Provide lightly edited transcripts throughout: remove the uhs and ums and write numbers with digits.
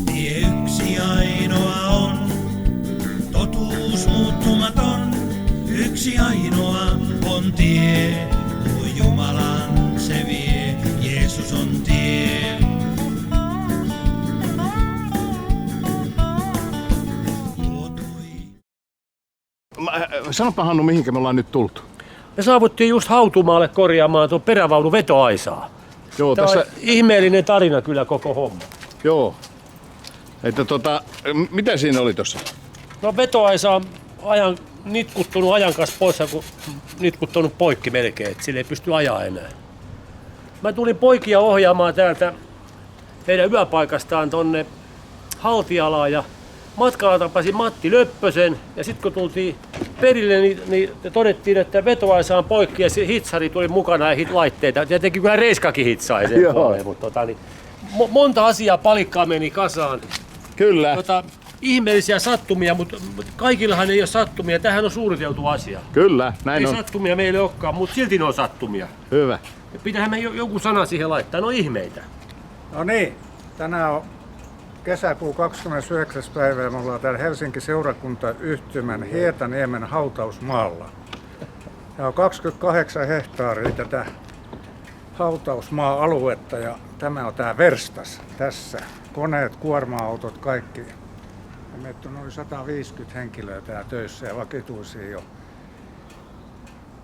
Tie yksi ainoa on, totuus muuttumaton. Yksi ainoa on tie, tuo Jumalan se vie. Jeesus on tie. Sanopa Hannu, mihinkä me ollaan nyt tultu? Me saavuttiin just Hautumaalle korjaamaan tuon perävaunu vetoaisaa. Joo, Tämä tässä... on ihmeellinen tarina kyllä koko homma. Joo. Että mitä siinä oli tossa? No vetoaisa on nitkuttunut ajan kanssa pois, kun nitkuttunut poikki melkein, että sille ei pysty ajaa enää. Mä tulin poikia ohjaamaan täältä heidän yöpaikastaan tonne Haltialaan ja matkalla tapasin Matti Löppösen ja sitten kun tultiin perille, niin todettiin, että vetoaisa on poikki ja se hitsari tuli mukana ja laitteita. Tietenkin kyllä Reiskakin hitsaisi sen puoleen, mutta monta asiaa palikkaa meni kasaan. Kyllä. Ihmeellisiä sattumia, mutta kaikillahan ei ole sattumia. Tämähän on suunniteltu asia. Kyllä, näin ei on. Sattumia meille olekaan, mutta silti ne on sattumia. Hyvä. Pitäähän me joku sana siihen laittaa, no ihmeitä. No niin, tänään on kesäkuun 29. päivä ja me ollaan täällä Helsinki seurakuntayhtymän Hietaniemen hautausmaalla. Tämä on 28 hehtaaria tätä hautausmaa-aluetta ja tämä on tämä verstas tässä. Koneet, kuorma-autot, kaikki. Ja meitä on noin 150 henkilöä täällä töissä ja vakituisia jo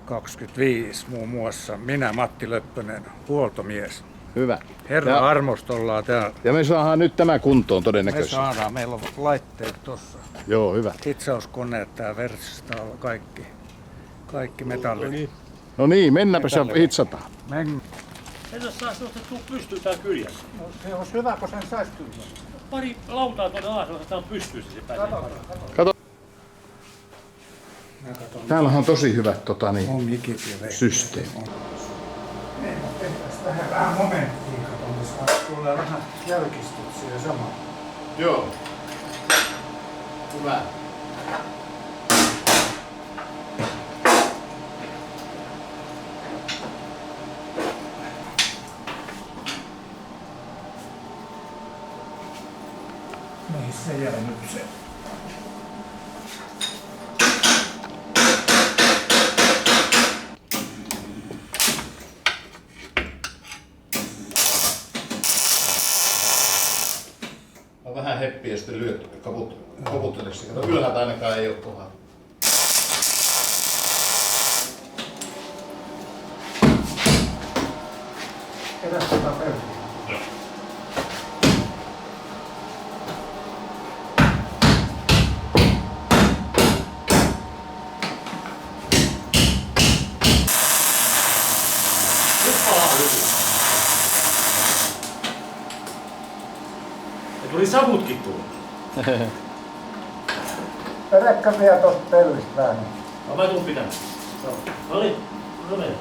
25 muun muassa. Minä, Matti Löppönen, huoltomies. Hyvä. Herran armosta ollaan täällä. Ja me saadaan nyt tämä kuntoon todennäköisesti. Me saadaan. Meillä on laitteet tossa. Joo, hyvä. Hitsauskoneet, tää verstaa kaikki metallit. No niin, mennäänpä se hitsataan. Men... En ole saa nostettua pystyyn täällä kyljessä. No, se olisi hyvä, kun sen saisi kyllä. Pari lautaa tuonne alas, otetaan pystyyn se pääsee. Kato. Täällähän on tosi hyvät on systeemi. Niin, tehtäisiin vähän momenttia, missä tulee vähän jälkistyksiä samaan. Joo. Hyvä. Missä jää nyt se? On vähän heppiä ja sitten lyöt kaputteliksi. Kato, ylhäältä ainakaan ei ole kovaa. Keräs tätä peltiä. Ja tuli savutkin tulla. Perekkä vielä tosta pellistä vähän. No mä tuun pitämään. No niin, no mene.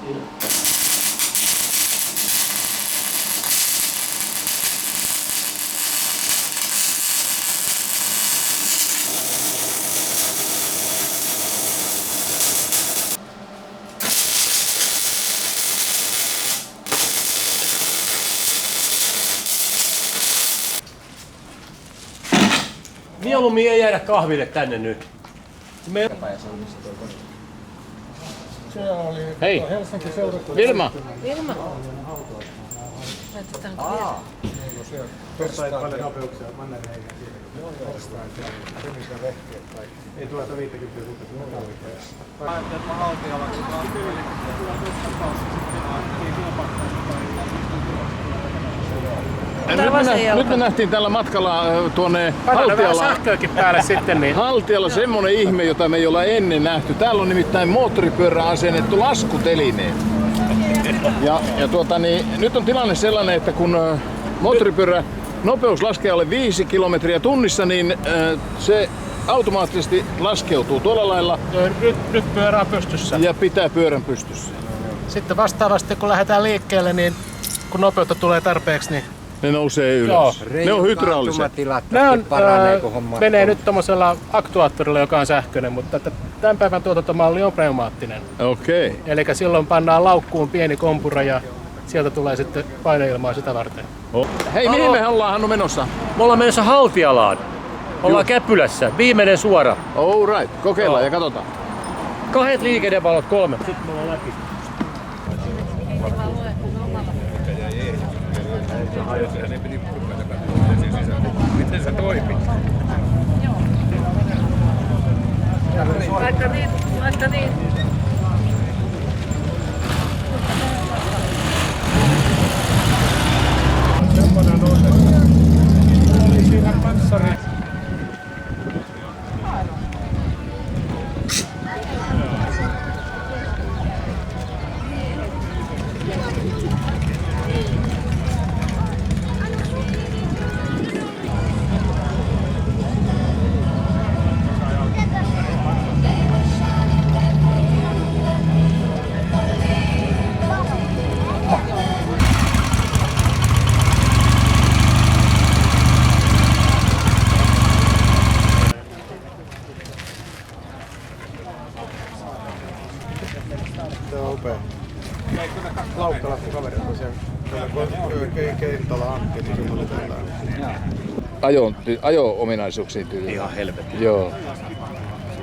Siinä. Mieluummin ei jäädä kahville tänne nyt. Se oli Hei. Helsinki seurakunta. Vilma. Vilma. Laitetaan vielä. Tuossa ei paljon nopeuksia, mannerheihin ei tule 50 metallikäessä. Nyt me nähtiin tällä matkalla tuonne Haltialaan. Sähköäkin päälle sitten. Niin. Haltialla semmonen ihme, jota me ei olla ennen nähty. Täällä on nimittäin moottoripyörään asennettu laskuteline. Ja nyt on tilanne sellainen, että kun moottoripyörä nopeus laskee alle 5 kilometriä tunnissa, niin se automaattisesti laskeutuu tuolla lailla. Nyt pyörä on pystyssä. Ja pitää pyörän pystyssä. Sitten vastaavasti kun lähdetään liikkeelle, niin kun nopeutta tulee tarpeeksi, niin Ne nousee ylös. Joo. Ne on hydrauliset. ne on, menee nyt tommosella aktuaattorilla, joka on sähköinen, mutta tämän päivän tuotantomalli on pneumaattinen. Okei. Eli silloin pannaan laukkuun pieni kompura ja sieltä tulee sitten paineilmaa sitä varten. Hei, mihin me ollaan Hannu menossa? Me ollaan menossa Haltialaan. Ollaan Käpylässä. Viimeinen suora. All right, kokeillaan ja katsotaan. 2 liikennevalot, 3. Sitten me ollaan läpi. Miten se toimii? Vaikka niin. Tämä on upea. Laukkalasta kaverit tosiaan. Kentällä Antti, niin semmoinen tällainen. Ajo-ominaisuuksiin tyyliin. Ihan helvetti. Joo.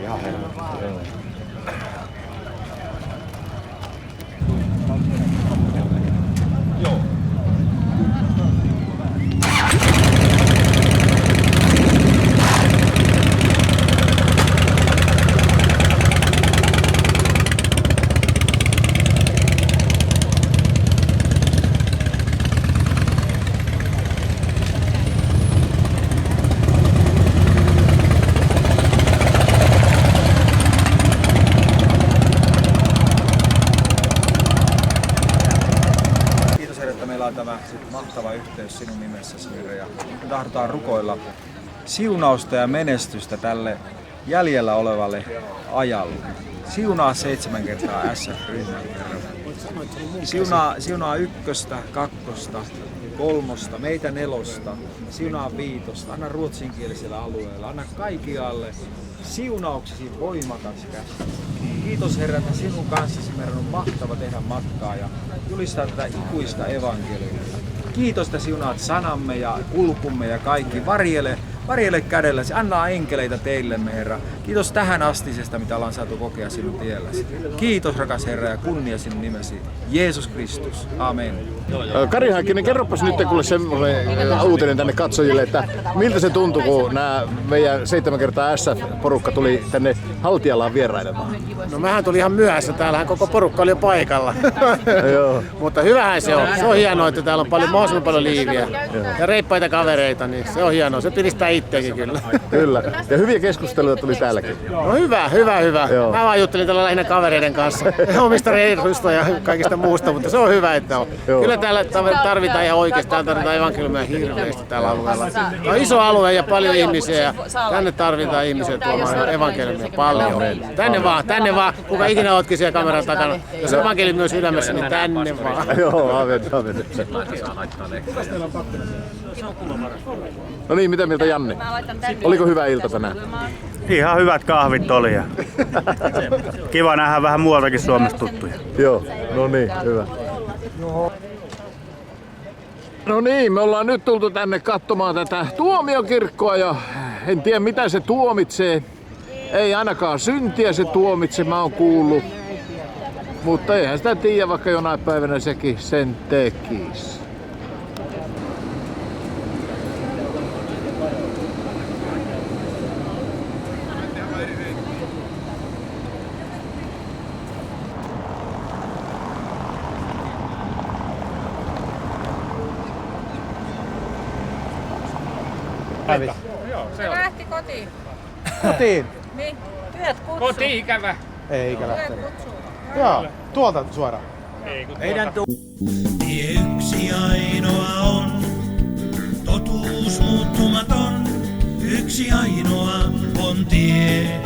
Ihan helvetti. Joo. Meillä on tämä mahtava yhteys sinun nimessäsi, Virre, ja me tahdotaan rukoilla siunausta ja menestystä tälle jäljellä olevalle ajalle. Siunaa 7 kertaa SF-ryhmälle. Siunaa 1, 2, 3, meitä 4, siunaa 5, anna ruotsinkielisellä alueella, anna kaikkialle siunauksesi voimakas käsi. Kiitos Herra, että sinun kanssasi meidän on mahtava tehdä matkaa ja julistaa tätä ikuista evankeliumia. Kiitos, että siunaat sanamme ja kulkumme ja kaikki. Varjele kädelläsi, anna enkeleitä teillemme, Herra. Kiitos tähän astisesta, mitä ollaan saatu kokea sinun tielläsi. Kiitos, rakas Herra, ja kunnia sinun nimesi. Jeesus Kristus. Amen. Kari Häkkinen, kerropas nyt kuule semmoinen uutinen tänne katsojille, että miltä se tuntui, kun nämä meidän 7 kertaa SF-porukka tuli tänne Haltialaan vierailemaan? No mähän tuli ihan myöhässä, täällähän koko porukka oli jo paikalla. Mutta hyvähän se on. Se on hienoa, että täällä on mahdollisimman paljon liiviä ja reippaita kavereita, niin se on hienoa. Se piristää itseäkin kyllä. Kyllä. Ja hyviä keskusteluja tuli täälläkin. No hyvä. Joo. Mä vaan juttelin tällä lähinnä kavereiden kanssa. Omista reiluista ja kaikista muusta, mutta se on hyvä, että on. Joo. Kyllä täällä tarvitaan ihan oikeasti. Täällä tarvitaan evankeliumia hirveästi tällä alueella. Tämä on iso alue ja paljon ihmisiä ja tänne tarvitaan ihmisiä tuomaan evankeliumia paljon. Tänne vaan. Kuka ikinä ootkin siellä kameran takana. Jos evankeliumi on sydämessä, niin tänne vaan. Joo, amen. No niin, mitä mieltä Janne? Oliko hyvä ilta tänään? Ihan hyvät kahvit oli ja kiva nähdä vähän muualtakin Suomesta tuttuja. Joo, no niin, hyvä. No niin, me ollaan nyt tultu tänne katsomaan tätä tuomiokirkkoa ja en tiedä mitä se tuomitsee. Ei ainakaan syntiä se tuomitse, mä oon kuullut. Mutta eihän sitä tiedä, vaikka jonain päivänä sekin sen tekisi. Se lähti kotiin. Kotiin? Niin, työt kutsu. Kotiin ikävä. Ei ikä Työt lähtenyt. kutsu. Joo, tuolta suoraan. Tie yksi ainoa on, totuus muuttumaton. Yksi ainoa on tie,